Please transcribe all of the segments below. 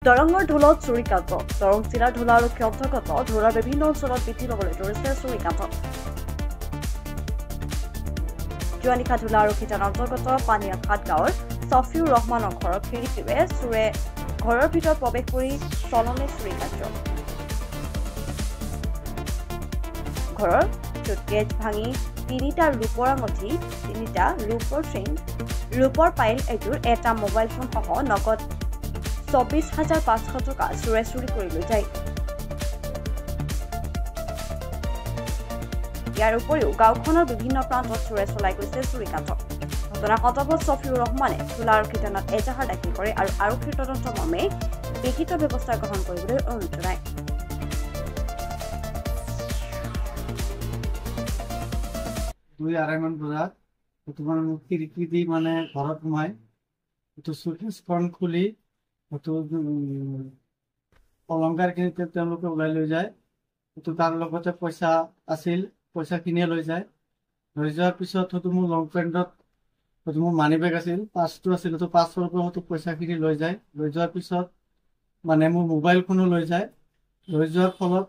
দৰঙৰ ঢোলত চুৰিকাণ্ড দৰং জিলাৰ ঢোলা আৰক্ষী অন্তৰ্গত ঢোলাৰ বিভিন্ন অঞ্চলত বৃদ্ধি পাবলৈ ধৰিছে চুৰিকাণ্ড যোৱা নিশা ঢোলা আৰক্ষী থানাৰ অন্তৰ্গত পানীয়াঘাট গাঁৱৰ ছফিউৰ ৰহমানৰ ঘৰৰ খিৰিকীৰে চোৰে ঘৰৰ ভিতৰত প্ৰৱেশ কৰি চলনে চুৰি কাৰ্য ঘৰৰ চুটকেছ ভাঙি 3টা ৰূপৰ আঙঠি 3টা ৰূপৰ চেইন ৰূপৰ পাইল এযোৰ এটা মোবাইল ফোন সহ নগদ 24,500 টকা চোৰে চুৰি কৰি লৈ যায় ইয়াৰ উপৰিও গাঁওখনৰ বিভিন্ন প্ৰান্তত চোৰে চলাই গৈছে চুৰিকাণ্ড ঘটনাৰ সন্দৰ্ভত ছফিউৰ ৰহমানে ঢোলা আৰক্ষী থানাত এজাহাৰ দাখিল কৰে আৰু আৰক্ষীৰ তদন্ত মৰ্মে বিহিত ব্যৱস্থা গ্ৰহণ কৰিবলৈ অনুৰোধ জনায় দুই আড়াইমান বজাত তোমাৰ খিড়কি দি মানে ঘৰত সোমাই চুটকেছখন খুলি অলংকাৰখিনি তেওঁলোকে ওলাই লৈ যায় তাৰ লগতে পইচা আছিল পইচাখিনিয়ে লৈ যায় লৈ যোৱাৰ পিছত মোৰ লং পেণ্টত মোৰ মানি বেগ আছিল পাছটো আছিল পাছৰ পৰা পইচাখিনি লৈ যায় লৈ যোৱাৰ পিছত মানে মোৰ মোবাইল ফোনো লৈ যায় লৈ যোৱাৰ ফলত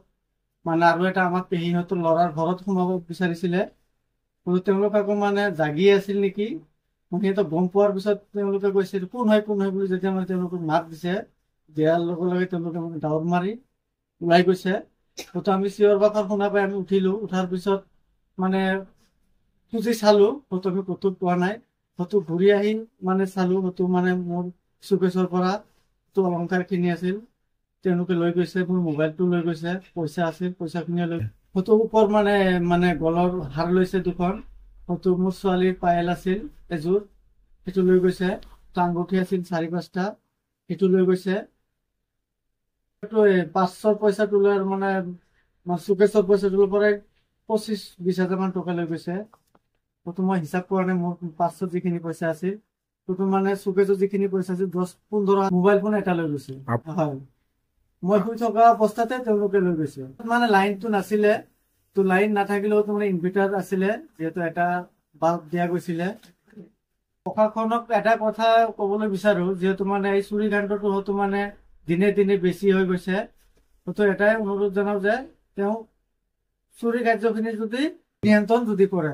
মানে আৰু এটা আমাৰ পেহীহঁতৰ ল'ৰাৰ ঘৰত সোমাব বিচাৰিছিলে তেওঁলোক আকৌ মানে জাগি আছিল নেকি সিহঁতক গম পোৱাৰ পিছত তেওঁলোকে কৈছে কোন হয় বুলি যেতিয়া মানে তেওঁলোকক মাত দিছে দিয়াৰ লগে লগে তেওঁলোকে মানে দৌৰ মাৰি ওলাই গৈছে আমি চিঞৰ বাখৰ শুনা পাই আমি উঠিলো উঠাৰ পিছত মানে খুঁজি চালো আমি ক'তো পোৱা নাই ঘূৰি আহি মানে চালো মানে মোৰ চুকেছৰ পৰা অলংকাৰখিনি আছিল তেওঁলোকে লৈ গৈছে মোৰ মোবাইলটো লৈ গৈছে পইচা আছিল পইচাখিনি লৈ ওপৰ মানে গলৰ হাৰ লৈছে দুখন মোৰ ছোৱালীৰ পায়েল আছিল এযোৰ সেইটো লৈ গৈছে আঙুঠি আছিল 4-5টা সেইটো লৈ গৈছে 500 পইচাটো লৈ মানে চুকেছৰ পইচাটোৰ পৰাই 25-20 হাজাৰ মান টকা লৈ গৈছে মই হিচাপ কৰা নাই মোৰ 500 যিখিনি পইচা আছিল মানে চুকেছৰ যিখিনি পইচা আছিল 10-15 মোবাইল ফোন এটা লৈ গৈছে হয় মই শুই থকা অৱস্থাতে তেওঁলোকে লৈ গৈছে মানে লাইনটো নাছিলে লাইন নাথাকিলেও মানে ইনভাৰ্টাৰ আছিলে যিহেতু এটা বাল্ব দিয়া গৈছিলে প্ৰশাসনক এটা কথা ক'বলৈ বিচাৰো যিহেতু মানে এই চুৰি কাণ্ডটো মানে দিনে দিনে বেছি হৈ গৈছে এটাই অনুৰোধ জনাও যে তেওঁ চুৰি কাৰ্যখিনি যদি নিয়ন্ত্ৰণ যদি কৰে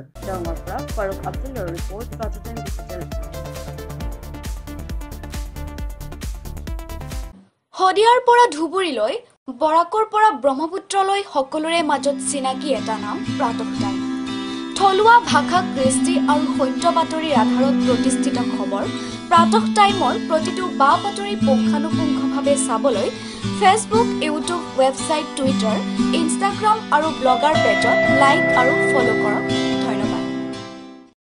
শদিয়াৰ পৰা ধুবুৰীলৈ বৰাকৰ পৰা ব্ৰহ্মপুত্ৰলৈ সকলোৰে মাজত চিনাকি এটা নাম প্ৰাতঃ টাইম থলুৱা ভাষা কৃষ্টি আৰু সত্য বাতৰিৰ আধাৰত প্ৰতিষ্ঠিত খবৰ প্ৰাতঃ টাইমৰ প্ৰতিটো বা বাতৰি পুংখানুপুংখভাৱে চাবলৈ Facebook YouTube website Twitter Instagram আৰু ব্লগাৰ পেজত লাইক আৰু ফ'ল'